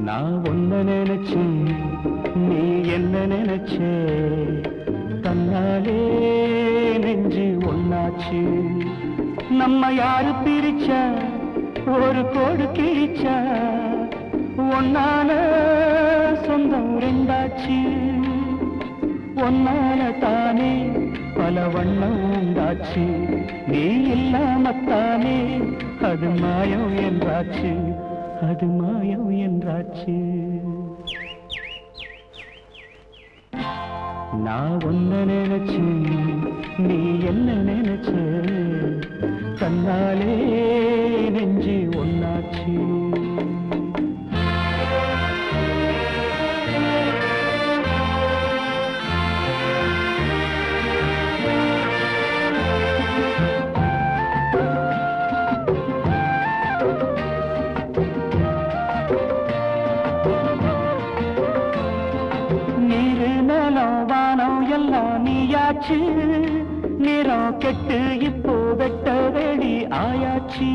நான் ஒன்ன நினைச்சு நீ என்ன நினைச்சே தன்னாலே நெஞ்சு ஒன்னாச்சு நம்ம யாரு பிரிச்சா ஒரு கோடு கிழிச்சா ஒன்னான சொந்தம் ரெண்டாச்சு ஒன்னால தானே பல வண்ணம் உண்டாச்சு நீ இல்லாமத்தானே அது மாயம் என்றாச்சு அது மாயம் என்றாச்சு நான் ஒன்ன நினைச்சு நீ என்ன நினைச்ச தன்னாலே நெஞ்சு ஒன்னாச்சு நீயாச்சு நிறம் கெட்டு இப்போ வெட்ட வேடி ஆயாச்சு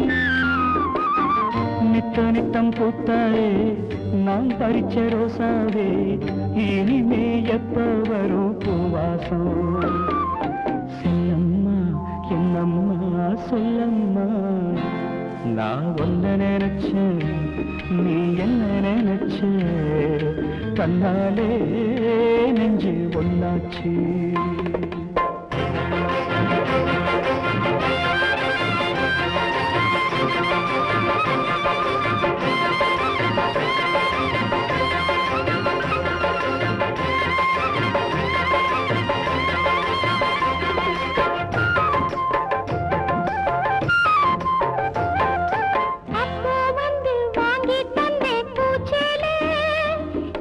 நித்த நித்தம் பூத்தாயே நான் பறிச்ச ரோசாவே இனிமே எப்ப வரும் பூவாசம் சொல்லம்மா என்னம்மா சொல்லம்மா நான் ஒன்ன நினைச்சேன் நீ என்ன நினைச்ச கண்ணாலே நெஞ்சு ஒன்னாச்சு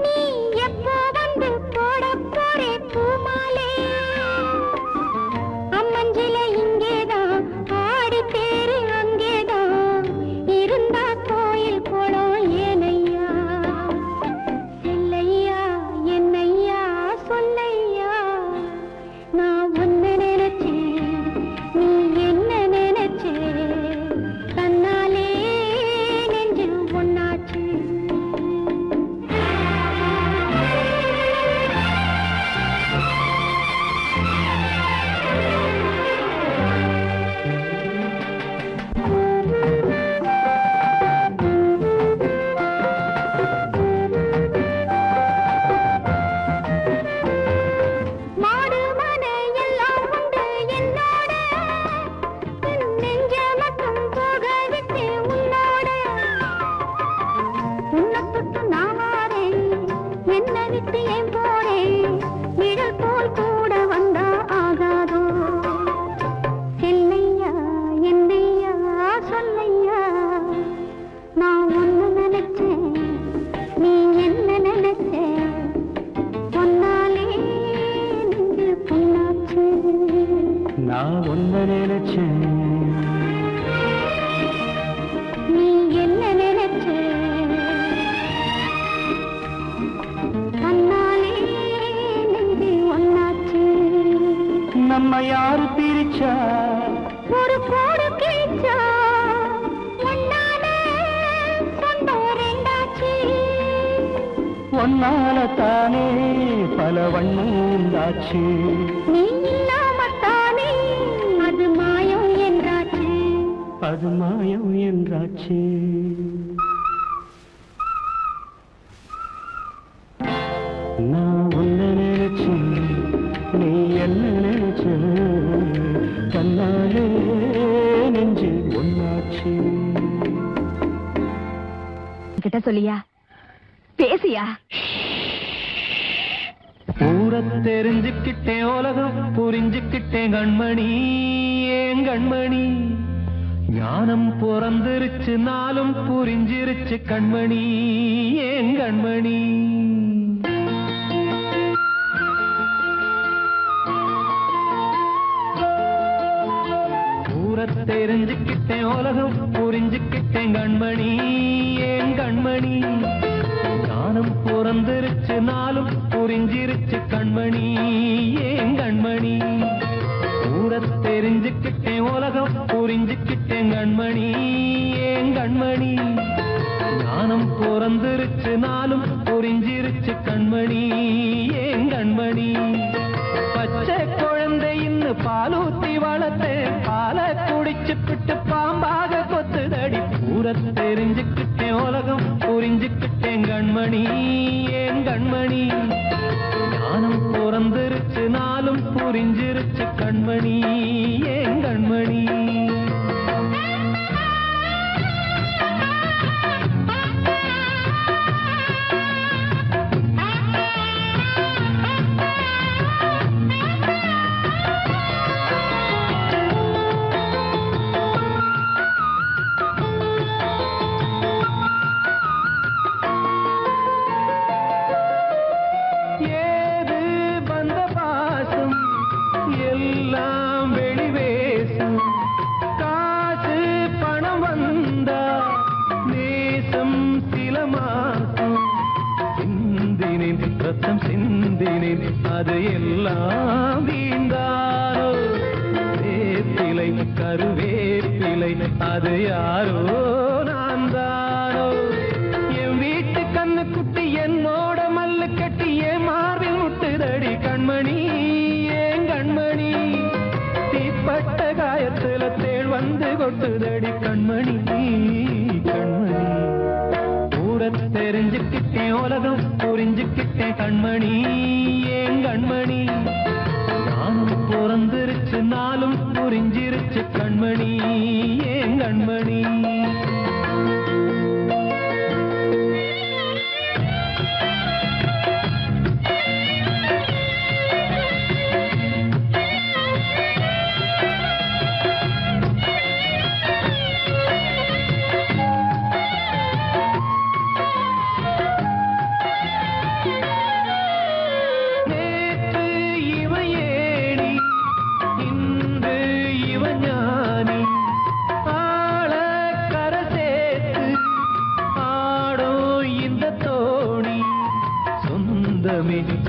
நீ எப்போ வந்து போட போறே பூமாலே பொன்னால தானே பல வண்ணம் உண்டாச்சு. நீ இல்லாமத்தானே அது மாயம் என்றாச்சு. அது மாயம் என்றாச்சு. நான் உன்னை நினைச்சு நீ என்ன நினைச்ச கண்ணாலே நெஞ்சு ஒன்னாச்சு. கிட்ட சொல்லியா பேசியா? ஊரை தெரிஞ்சுக்கிட்டேன் உலகம் புரிஞ்சுக்கிட்டேன் கண்மணி ஏன் கண்மணி. ஞானம் பிறந்திருச்சு நாளும் புரிஞ்சிருச்சு கண்மணி ஏன் கண்மணி. ஊரை தெரிஞ்சுக்கிட்டேன் உலகம் புரிஞ்சுக்கிட்டேன் கண்மணி ஏன் கண்மணி. ஞானம் பிறந்திருச்சு நாளும் புரிஞ்சிருச்சு கண்மணி ஏன் கண்மணி. ஊரை தெரிஞ்சுக்கிட்டேன் உலகம் புரிஞ்சுக்கிட்டேன் கண்மணி ஏன் கண்மணி. ஞானம் பிறந்திருச்சு நாளும் புரிஞ்சிருச்சு கண்மணி ஏன் கண்மணி. பச்சை குழந்தை இன்னும் பாலூத்தி வளர்த்தேன் பாலை குடிச்சு பிட்டு பாம்பாக கொத்துதடி. ஊரை தெரிஞ்சுக்கிட்டேன் உலகம் புரிஞ்சுக்கிட்டேன் கண்மணி ஏன் கண்மணி. ஞானம் பிறந்திருச்சு நாளும் புரிஞ்சிருச்சு கண்மணி ஏன் கண்மணி. அது எல்லாம் வீண்டாரோ வேப்பிலை கருவேப்பிலை அது யாரோ நான் தானோ. என் வீட்டு கண்ணு குட்டி என்னோட மல்லு கட்டி என் மார்பில் முட்டுதடி கண்மணி ஏன் கண்மணி. தீப்பட்ட காயத்துல தேள் வந்து கொட்டுதடி கண்மணி கண்மணி. ஊரை தெரிஞ்சுக்கிட்டேன் உலகம் புரிஞ்சுக்கிட்டேன் கண்மணி ஏன் கண்மணி. ஞானம் பிறந்திருச்சு நாளும் புரிஞ்சிருச்சு கண்மணி ஏன் கண்மணி.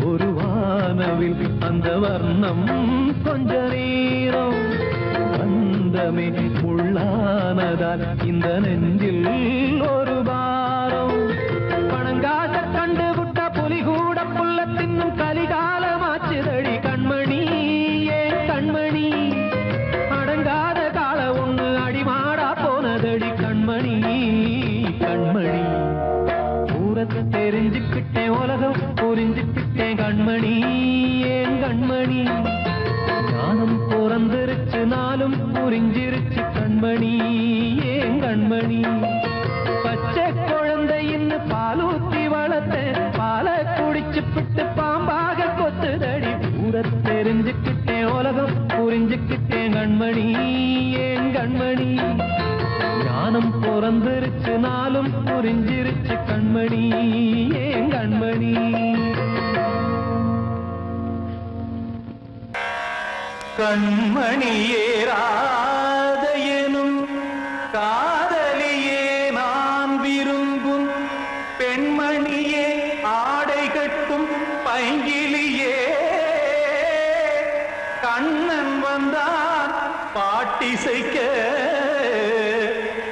ஒரு வானவில் அந்த வர்ணம் கொஞ்ச நேரம் வந்தமே உள்ளானதால் இந்த நெஞ்சில் ஒரு பாரம். பணங்காச கண்டு விட்ட புலி கூட புல்ல தின்னும் கலிகாலமாச்சுதடி கண்மணி ஏன் கண்மணி. அடங்காத கால ஒண்ணு அடிமாடா போனதடி கண்மணி கண்மணி. ஊரை தெரிஞ்சுக்கிட்டேன் உலகம் புரிஞ்சுக்கிட்டேன் கண்மணி ஏன் கண்மணி. ஞானம் பிறந்திருச்சு நாளும் புரிஞ்சிருச்சு கண்மணி ஏன் கண்மணி. பச்சை குழந்தை இன்னும் பாலூத்தி வளர்த்தேன் பாலை குடிச்சு பிட்டு பாம்பாக கொத்துதடி. ஊரை தெரிஞ்சுக்கிட்டேன் உலகம் புரிஞ்சுக்கிட்டேன் கண்மணி ஏன் கண்மணி. ஞானம் பிறந்திருச்சு நாளும் புரிஞ்சிருச்சு கண்மணி ஏன் கண்மணி. கண்மணியே ராதையனும் காதலியே நான் விரும்பும் பெண்மணியே ஆடை கட்டும் பைங்கிலியே. கண்ணன் வந்தான் பாட்டிசைக்க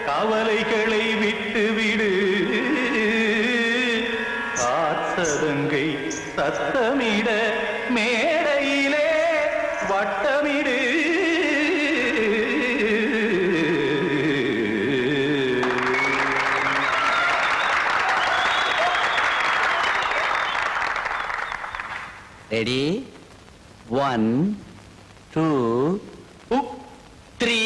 கவலைகளை விட்டு விடு. காத்த சத்தமிட மேடையிலே வட்டமிடு. ரெடி 1 2 3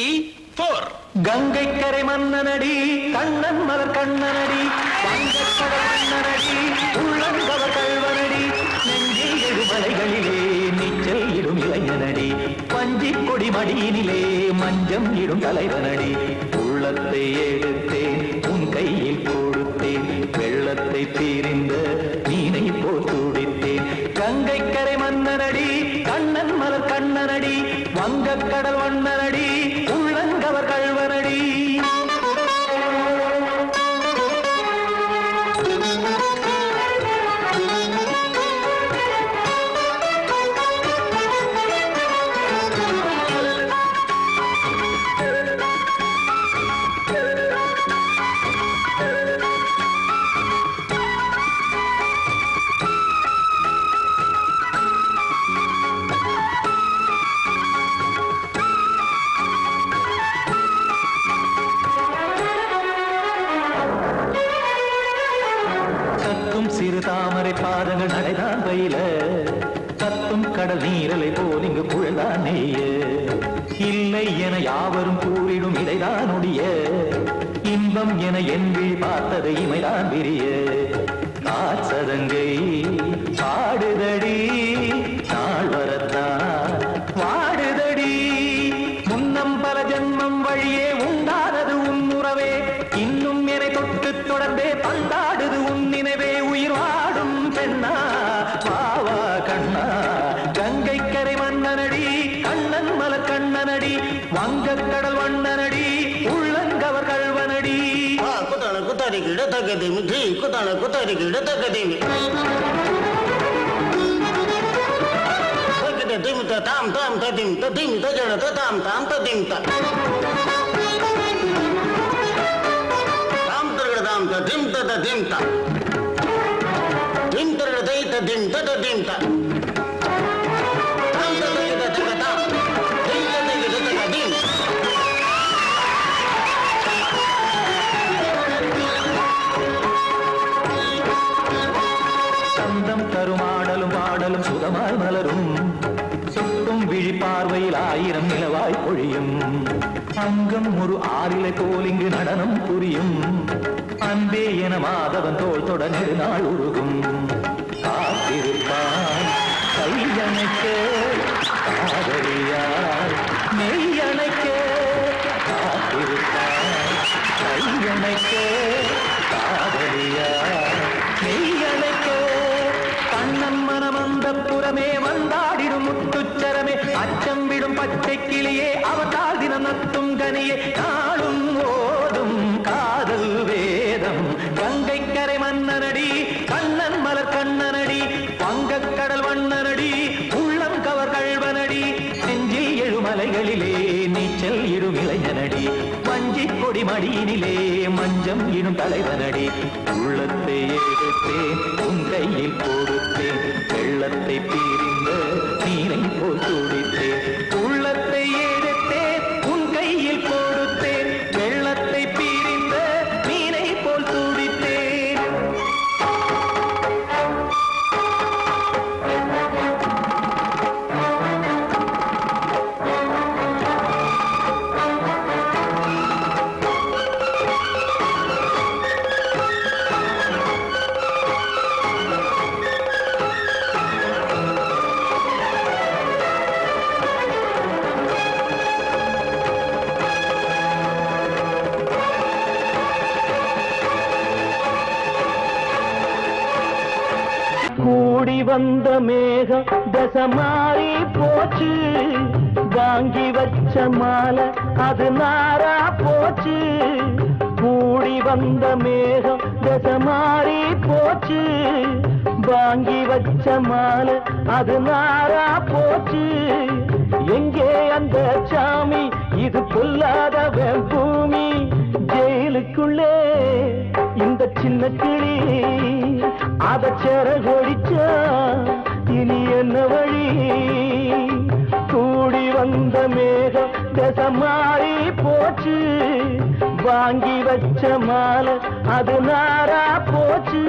4. கங்கை கரை மன்னனடி கண்ணன் மலர் கண்ணனடி வங்கக்கடல் மன்னனடி உள்ளங்கவர் கல்வனடி நெஞ்சில் எழுமலைகளிலே நீச்சல் இடும் இளைஞனடி பஞ்சி கொடி மடியினிலே மஞ்சம் இடும் தலைவனடி. உள்ளத்தை எடுத்தேன் உன் கையில் கொடுத்தேன் வெள்ளத்தை தீரிந்த மீனை போல் துடித்தேன். கங்கை கரை மன்னனடி கண்ணன் மலர் கண்ணனடி வங்கக்கடல் வண்ணனடி உள்ளங்கவர் கல்வனடி. சிறு தாமரை பாதங்கள் நடைதான் பயில கத்தும் கடல் நீரலை போல் இங்கு புழல்தான் நெய்ய. இல்லை என யாவரும் கூறிடும் இதைதான் ஒடிய இன்பம் என என் விழி பார்த்தது இமைதான் விரிய. காற்சதங்கை பாடுதடி நாள் வரத்தான் வாடுதடி முன்னம் பல ஜன்மம் வழியே உண்டானது உன் உறவே இன்னும் என்னை தொட்டு தொடர்ந்தே பந்தாடுது உன் நினைவே. உயிர் வாடும் பெண்ணா வாவா கண்ணா கங்கை கரை மன்னனடி கண்ணன் மலர் கண்ணனடி வங்கக்கடல் வண்ணனடி உள்ளங்கவர் கல்வனடி. குத்தான குத்தாரி கிட தகதிமி ஜி குத்தான குத்தாரி கிட தகதிமி தகத திமித தாம் தாம் ததிம் ததிம் தஜட தாம் தாம் ததிம் த தாம் தரகட தாம் ததிம் ததிம் த திம் தரகட தை ததிம் ததிம் த தாம் தரகட தகத தாம் திம் தரகட தகதிம். சந்தம் தருமாடலும் பாடலும் சுகமாய் மலரும் சுட்டும் விழி பார்வையில் ஆயிரம் நிலவாய் பொழியும். அங்கம் ஒரு ஆறிலை போல் இங்கு நடனம் புரியும். அன்பே என மாதவன் தோல் தொட நெடுநாள் உருகும். காத்திருப்பான் கையணைக்க காதலியார் மெய்யணைக்க. காத்திருப்பான் கையணைக்க காதலியார் மெய்யணைக்க. கண்ணன் மனம் அந்த புறமே வந்தாடிடும் முத்துச்சரமே அச்சம் விடும் பச்சை கிளியே அவதால் தினம் நத்தும் கனியே நாளும் ஓடும் காதல் வேதம். கங்கை கரை மன்னனடி கண்ணன் மலர் கண்ணனடி வங்கக்கடல் வண்ணனடி உள்ளம் கவர் கல்வனடி நெஞ்சில் எழுமலைகளிலே நீச்சல் இடும் இளைஞனடி வஞ்சி கொடி மடியினிலே மஞ்சம் இடும் தலைவனடி. உள்ளத்தை எடுத்தேன் உன் கையில் கொடுத்தேன் வெள்ளத்தை பீரிந்த நீரை போல் துடித்தேன். உள்ளத்தை எடுத்தேன் உன் கையில் கொடுத்தேன் வெள்ளத்தை பீரிந்த நீரை போல் துடித்தேன். கூடி வந்த மேகம் தசை மாறி போச்சு வாங்கி வச்ச மாலை அது நாரா போச்சு. கூடி வந்த மேகம் தசை மாறி போச்சு வாங்கி வச்ச மாலை அது நாரா போச்சு. எங்கே அந்த சாமி இது பொல்லாதவன் பூமி ஜெயிலுக்குள்ளே இந்த சின்ன கிளி அத சிறகொடிச்சா இனி என்ன வழி கூடி வந்த மேகம் திசை மாறி போச்சு வாங்கி வச்ச மாலை அது நாரா போச்சு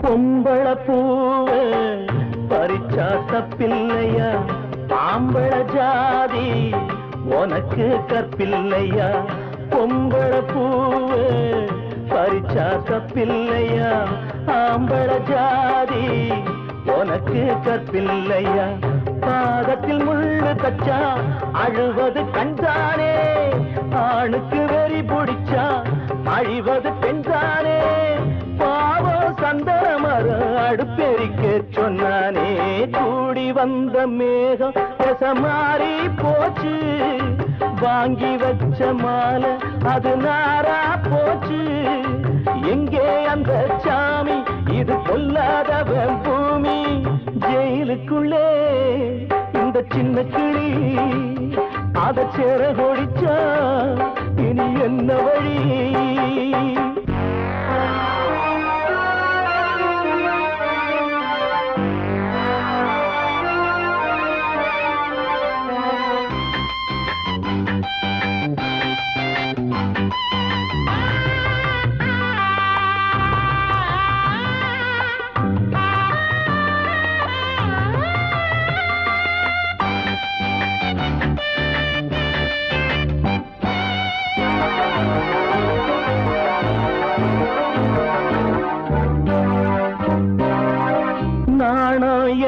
பொம்பள பூவ பறிச்சா தப்பில்லையா ஆம்பள ஜாதி உனக்கு கற்பில்லையா பொம்பள பூவ பறிச்சா தப்பில்லையா ஆம்பள ஜாதி உனக்கு கற்பில்லையா பாதத்தில் முள்ளு தச்சா அழுவது கண்தானே ஆணுக்கு வெறி பிடிச்சா அழிவது பெண்தானே பாவம் சந்தன மரம் அடுப்பெரிக்க சொன்னானே கூடி வந்த மேகம் திசை மாறி போச்சு வாங்கி வச்ச மாலை அது நாரா போச்சு எங்கே அந்த சாமி இது கொல்லாதவன் பூமி ஜெயிலுக்குள்ளே இந்த சின்ன கிளி அத சிறகொடிச்சா இனி என்ன வழி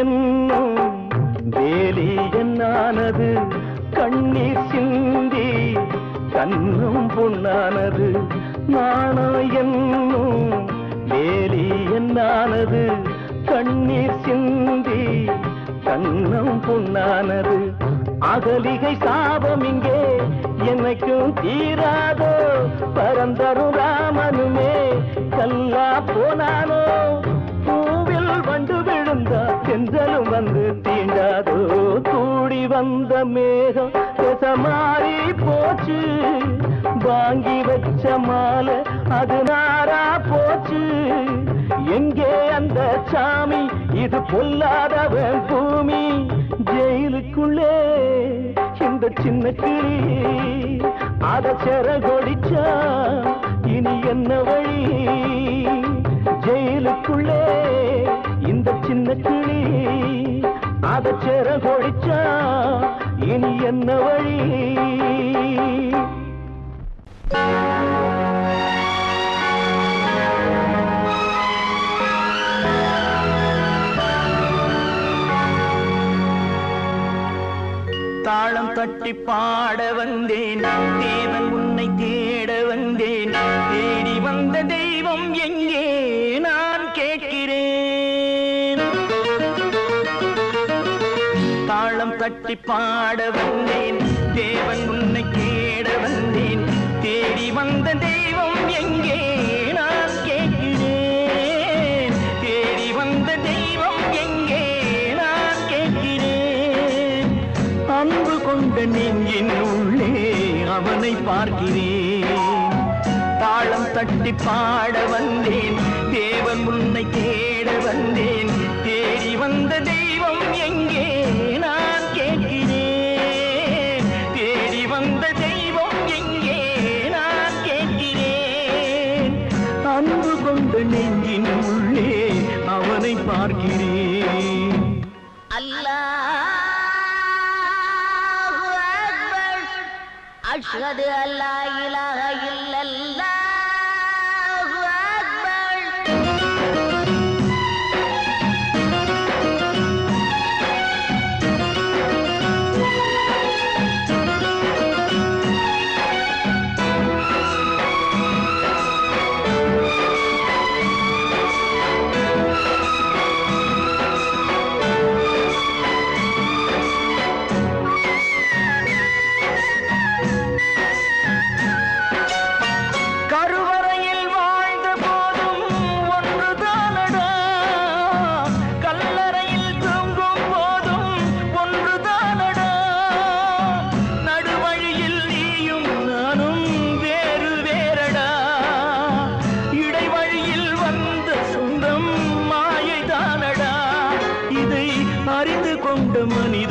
என்னும் வேலி என்னானது கண்ணீர் சிந்தி கண்ணும் பொன்னானது நாணம் என்னும் வேலி என்னானது கண்ணீர் சிந்தி கண்ணும் பொன்னானது அகலிகை சாபம் இங்கே என்னைக்கும் தீராதோ பரந்தரும் ராமனுமே கல்லா போனானோ பூவில் வண்டு விழுந்தா செஞ்சலும் வந்து தீண்டாதோ கூடி வந்த மேகம் திசை மாறி போச்சு வாங்கி வச்ச மாலை அது நாரா போச்சு எங்கே அந்த சாமி இது பொல்லாதவன் பூமி ஜெயிலுக்குள்ளே இந்த சின்ன கிளி அத சிறகொடிச்சா இனி என்ன வழி ஜெயிலுக்குள்ளே இந்த சின்ன கிளி அத சிறகொடிச்சா இனி என்ன வழி தாளம் தட்டி பாட வந்தேன் தேவன் உன்னை தேட வந்தேன் தேடி வந்த தெய்வம் எங்கே நான் கேட்கிறேன் தாளம் தட்டி பாட வந்தேன் தேவன் உன்னை தேட வந்தேன் தேடி வந்த தெய்வம் எங்கே நான் கேட்கிறேன் தேடி வந்த தெய்வம் எங்கே நான் கேட்கிறேன் அன்பு கொண்ட நெஞ்சின் உள்ளே அவனை பார்க்கிறேன் தாளம் தட்டி பாட வந்தேன் தேவன் உன்னை தேட வந்தேன் தேடி வந்த தெய்வம் எங்கே நான் கேட்கிறேன் தேடி வந்த தெய்வம் எங்கே நான் கேட்கிறேன் அன்பு கொண்ட நெஞ்சின் உள்ளே அவனை பார்க்கிறேன் أشهد أن لا إله إلا الله أكبر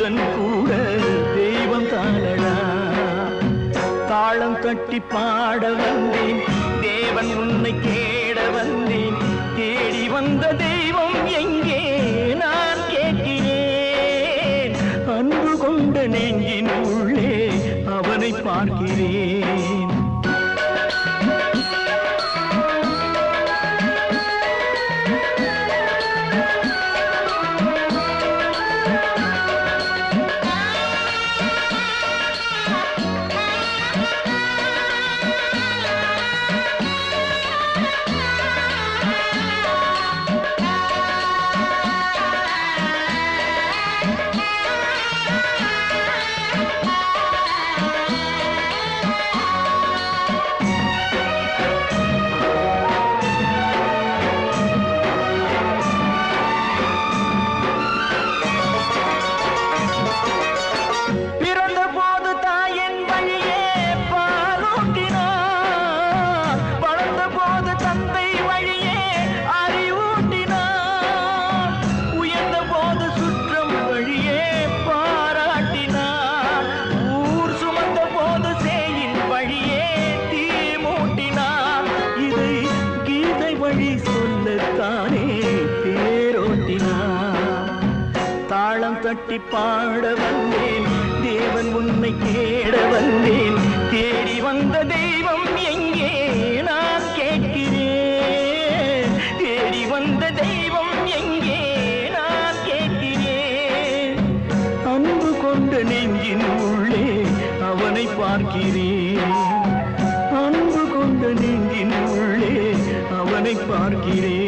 முருகன் கூட தெய்வம் தானடா. தாளம் தட்டி பாட வந்தேன், தேவன் உன்னை தேட வந்தேன். தேடி வந்த தெய்வம் எங்கே நான் கேட்கிறேன். அன்பு கொண்ட நெஞ்சின் உள்ளே அவனை பார்க்கிறேன். தட்டி பாட வந்தேன், தேவன் உன்னை தேட வந்தேன். தேடி வந்த தெய்வம் எங்கே நான் கேட்கிறேன். தேடி வந்த தெய்வம் எங்கே நான் கேட்கிறேன். அன்பு கொண்ட நெஞ்சின் உள்ளே அவனை பார்க்கிறேன். அன்பு கொண்ட நெஞ்சின் உள்ளே அவனை பார்க்கிறேன்.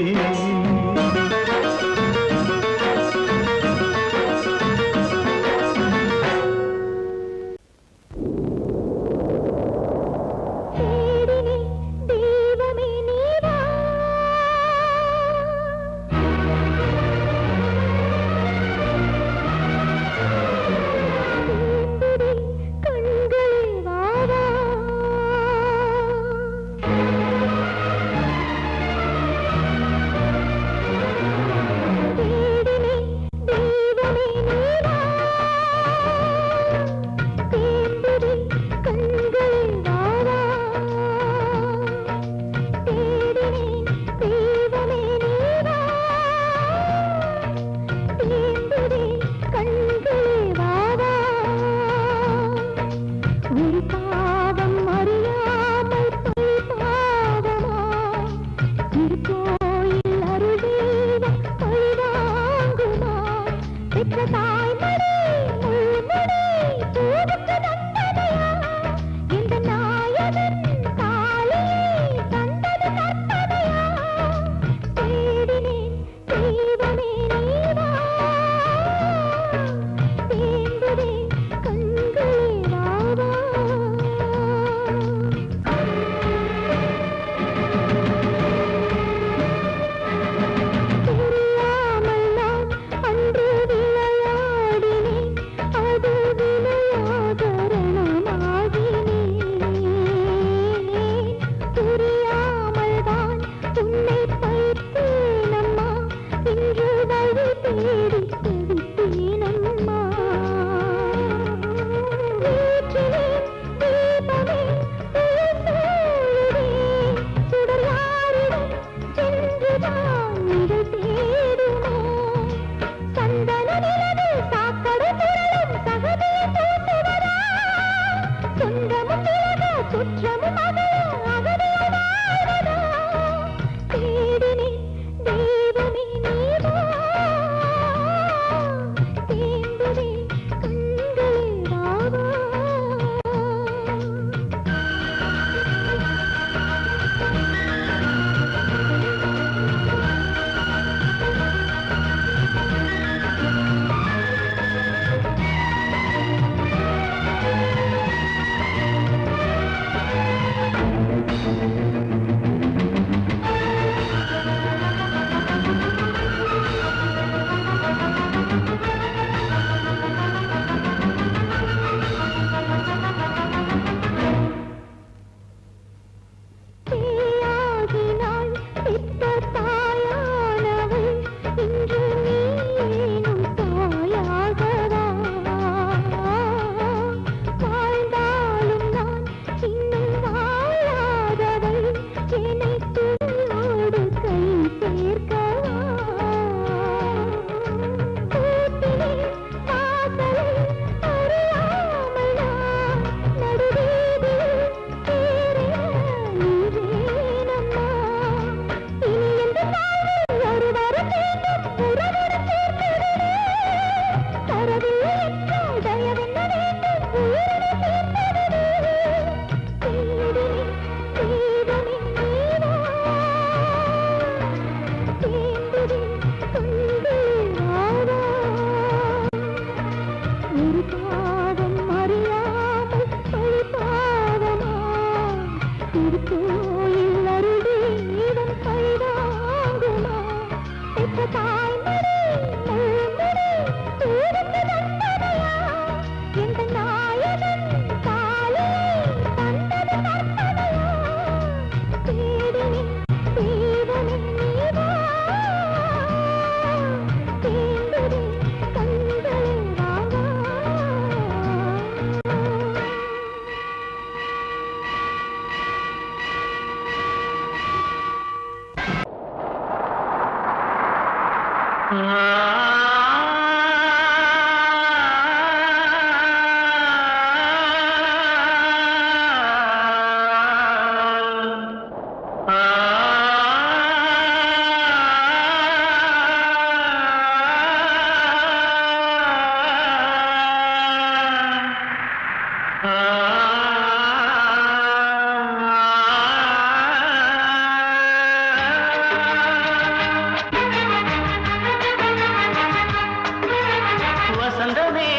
வசந்தமே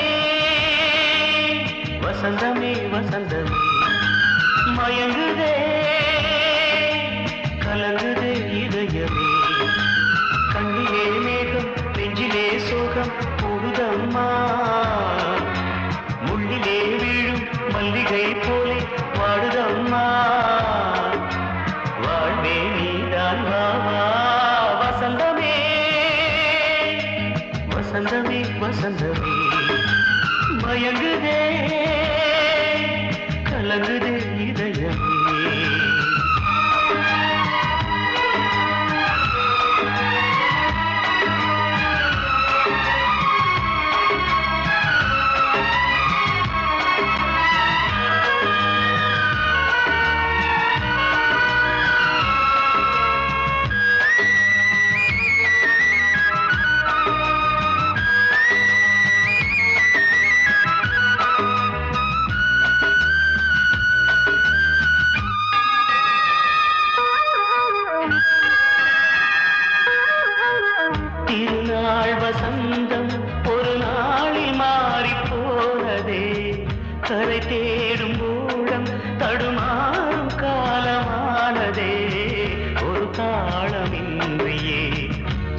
வசந்தமே வசந்தமே மயங்குதே கலங்குதே இதயமே கண்ணிலே மேகம் நெஞ்சிலே சோகம் கூடுதம்மா முள்ளிலே வீழும் மல்லிகை போலே வாடுதம்மா வாழ்வே நீதான் வாவா வசந்தமே வசந்தமே வசந்தமே மயங்குதே கலங்குதே இதயமே திருநாள் வசந்தம் ஒரு நாளில் மாறி போனதே கரை தேடும் ஊழம் தடுமாறும் காலமானதே ஒரு தாளமின்றியே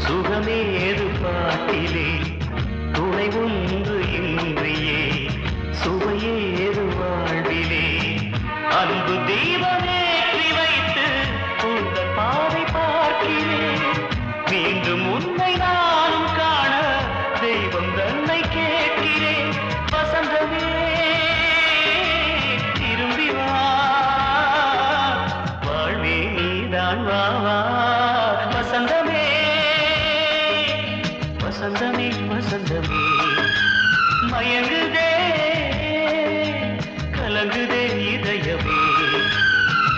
சுகமேது பாட்டிலே துணை ஒன்று இன்றியே சுவையேது வாழ்விலே அன்பு தீபமேற்றி வைத்து உங்கள் பாதை பார்க்கிறேன் மீண்டும் உன்னை நானும் காண தெய்வம் தன்னை கேட்கிறேன் வசந்தமே திரும்பி வா வாழ்வே நீதான் வா வா வசந்தமே வசந்தமே வசந்தமே மயங்குதே கலங்குதே இதயமே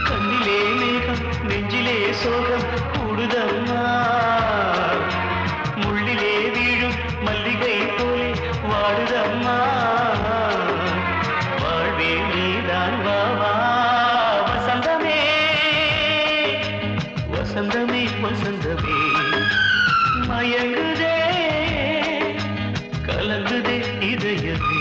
கண்ணிலே மேகம் நெஞ்சிலே சோகம் கூடுதம்மா முள்ளிலே வீழும் மல்லிகை போலே வாடுதம்மா வாழ்வே நீதான் வா வா வசந்தமே வசந்தமே வசந்தமே மயங்குதே கலங்குதே இதயமே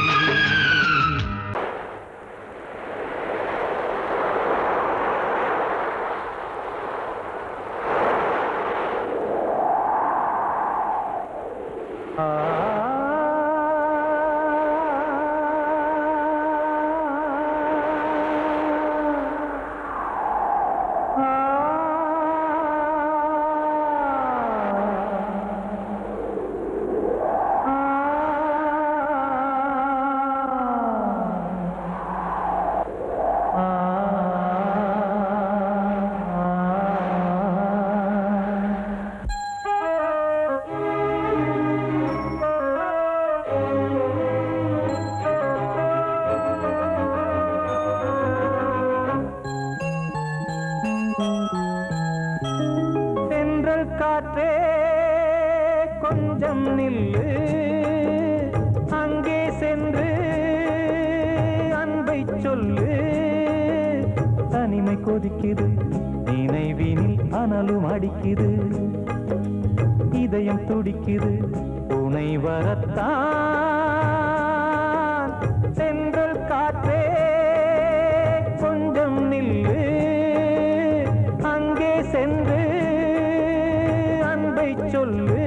காற்றே கொஞ்சம் நில்லு அங்கே சென்று அன்பை சொல்லு தனிமை கொதிக்குது நினைவினில் அனலும் அடிக்குது இதயம் துடிக்குது துணை வரத்தான் சென்றல் காற்றே கொஞ்சம் நில்லு அங்கே சென்று அன்பை சொல்லு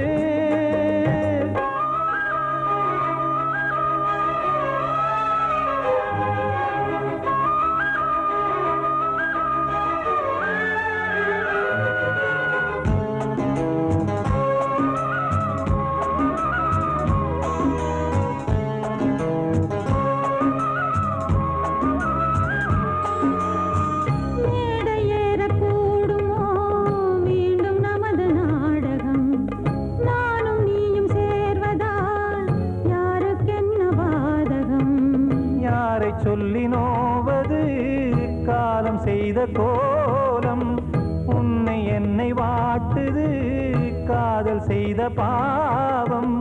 சொல்லி நோவது காலம் செய்த கோலம் உன்னை என்னை வாட்டுது காதல் செய்த பாவம்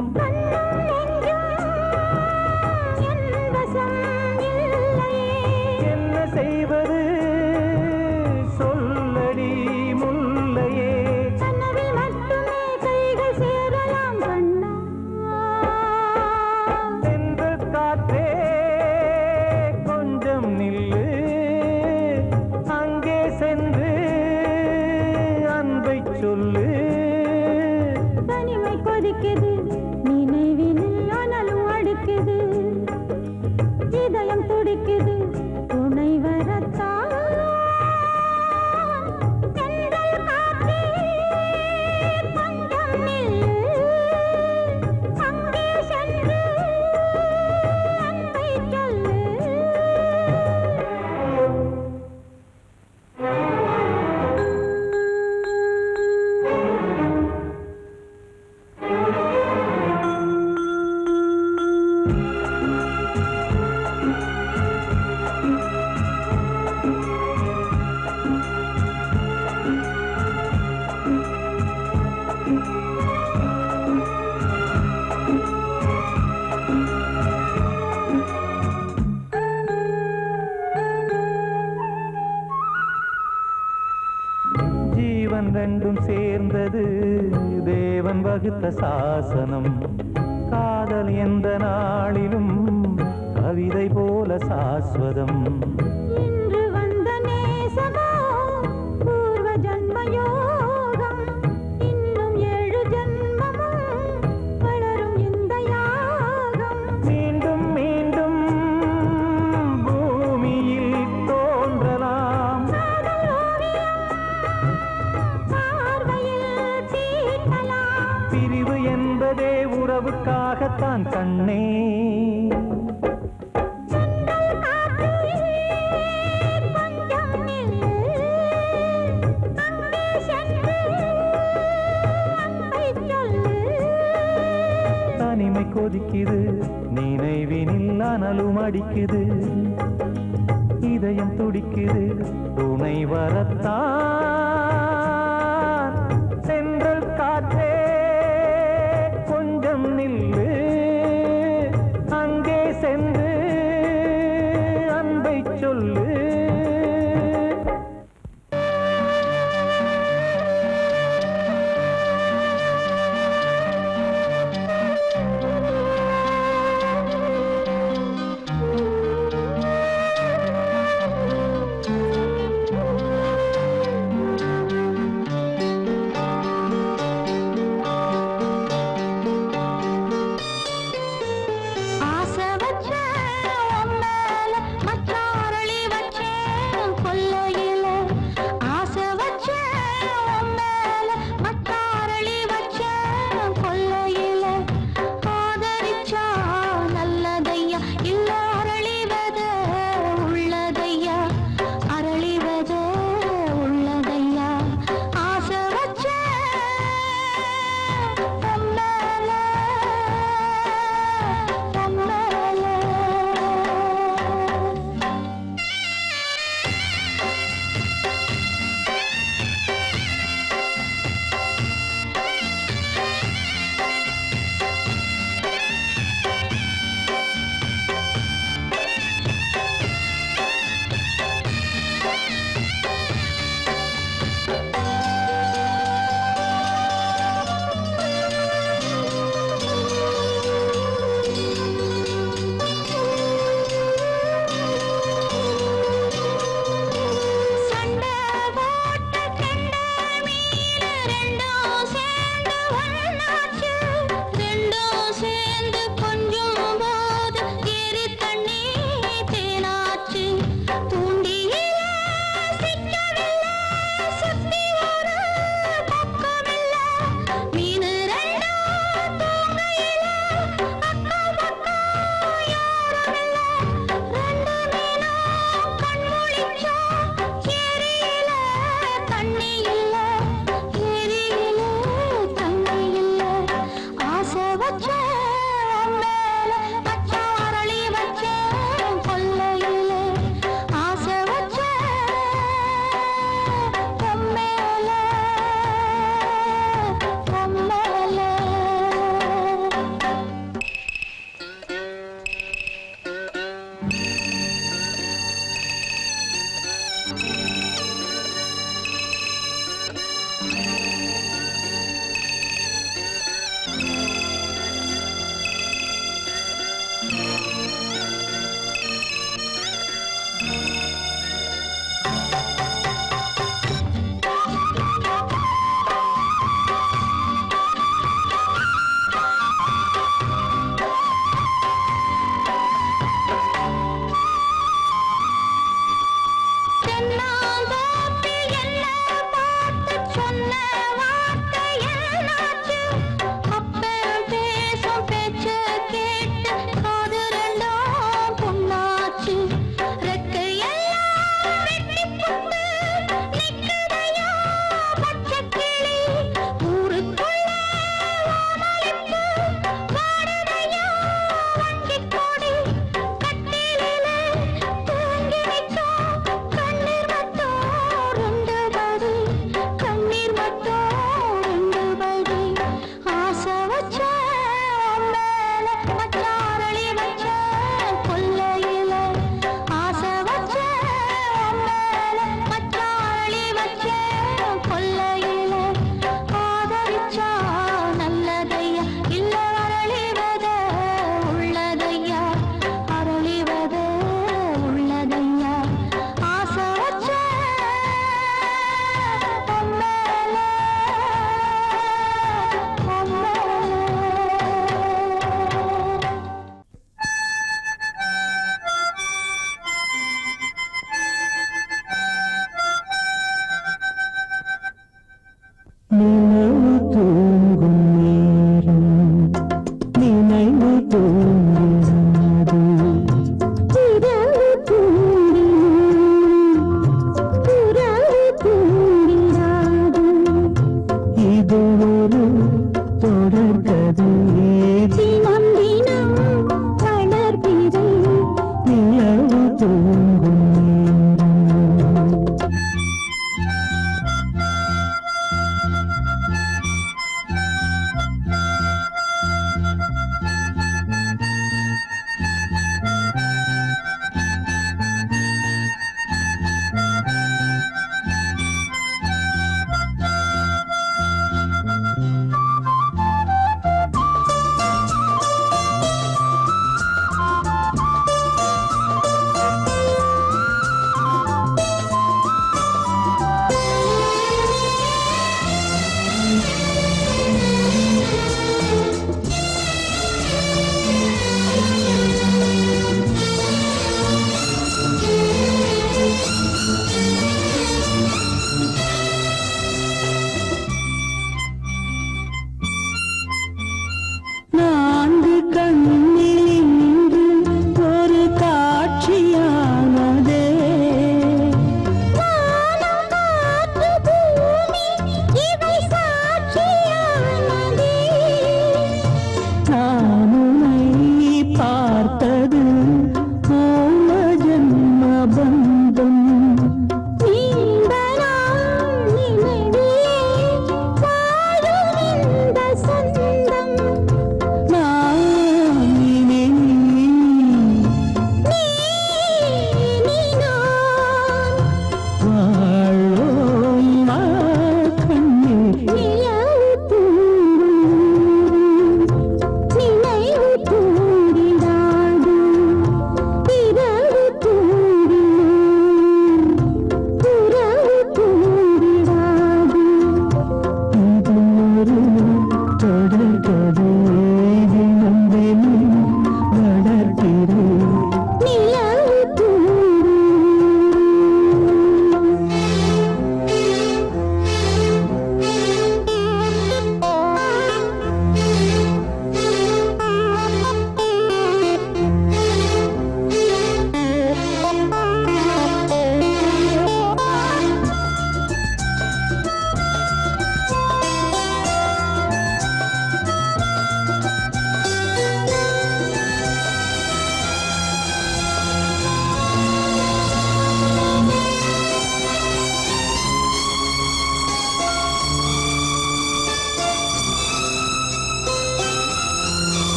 என் வசம் இல்லை துடிக்குது துணை வரத்தான் தென்றல் காற்றே கொஞ்சம் நில்லு அங்கே சென்று அன்பை சொல்லு ஜீவன் ரெண்டும் சேர்ந்தது தேவன் வகுத்த சாசனம் காதல் எந்த நாளிலும் கவிதை போல சாஸ்வதம் இன்று வந்த நேசமோ பூர்வ ஜன்ம யோகம் இன்னும் 7 ஜன்மமும் வளரும் இந்த யாகம் மீண்டும் மீண்டும் பூமியில் தோன்றலாம் காதல் ஓவியம் பார்வையில் தீட்டலாம் பிரிவு என்பதே உறவுக்காகத்தான் கண்ணே தென்றல் காற்றே கொஞ்சம் நில்லு அங்கே சென்று அன்பை சொல்லு தனிமை கொதிக்குது நினைவினில் அனலும் அடிக்குது இதயம் துடிக்குது துணை வரத்தான் சென்றல் காற்றே கொஞ்சம் நில்லு அங்கே சென்று அன்பை சொல்லு ஆசை வச்சேன் உன் மேல மச்சாரளி வச்சேன் கொல்லையில ஆசை வச்சேன் உன் மேல மச்சாரளி வச்சேன் கொல்லையில ஆதரிச்சா நல்லதையா இல்ல அரளிவத உள்ளதையா அரளிவத உள்ளதையா ஆசை வச்சேன் உன் மேல உன் மேல சண்டை போட்ட கெண்ட மீன் ரெண்டும் சேர்ந்து ஒண்ணாச்சு ரெண்டும் சேர்ந்து கொஞ்சம் போது ஏரி தண்ணி தேனாச்சு தூண்டியில சிக்கவில்லை சுத்தி ஒரு பக்கமில்லை மீன் ரெண்டும் தூங்கையில அக்கம் பக்கம் யாருமில்லை ரெண்டு மீனும் கண் முழிச்சா ஏரியில தண்ணி இல்ல ஏரியில தண்ணி இல்ல ஆசை வச்சேன் உன் மேல மச்சாரளி வச்சேன் கொல்லையில ஆசை வச்சேன் உன் மேல உன் மேல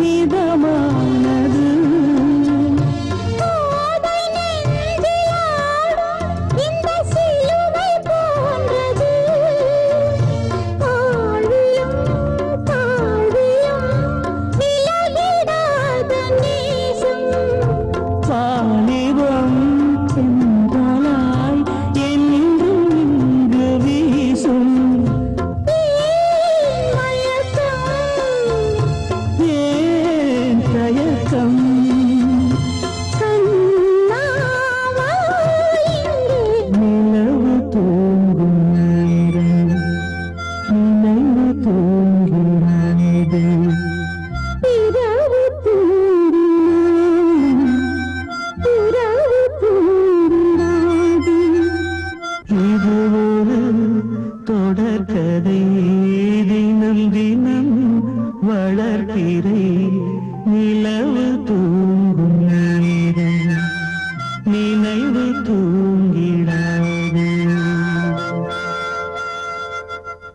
மிதமானது கோதை நெஞ்சிலாடும் இந்த சிலுவை போன்றது ஆழியும் தாழியும் விலகிடாத நேசம் வாலிபம் சென்றாய் என்றும் இங்கு வீசும் மயக்கம் ஏன் தயக்கம் கண்ணாவா இங்கே நிலவு தூங்கும் நேரம் நினைவு தூங்கிறது இரவு தூங்காது இது ஒரு தொடர்கதை தினம் தினம் வளர்கிறேன்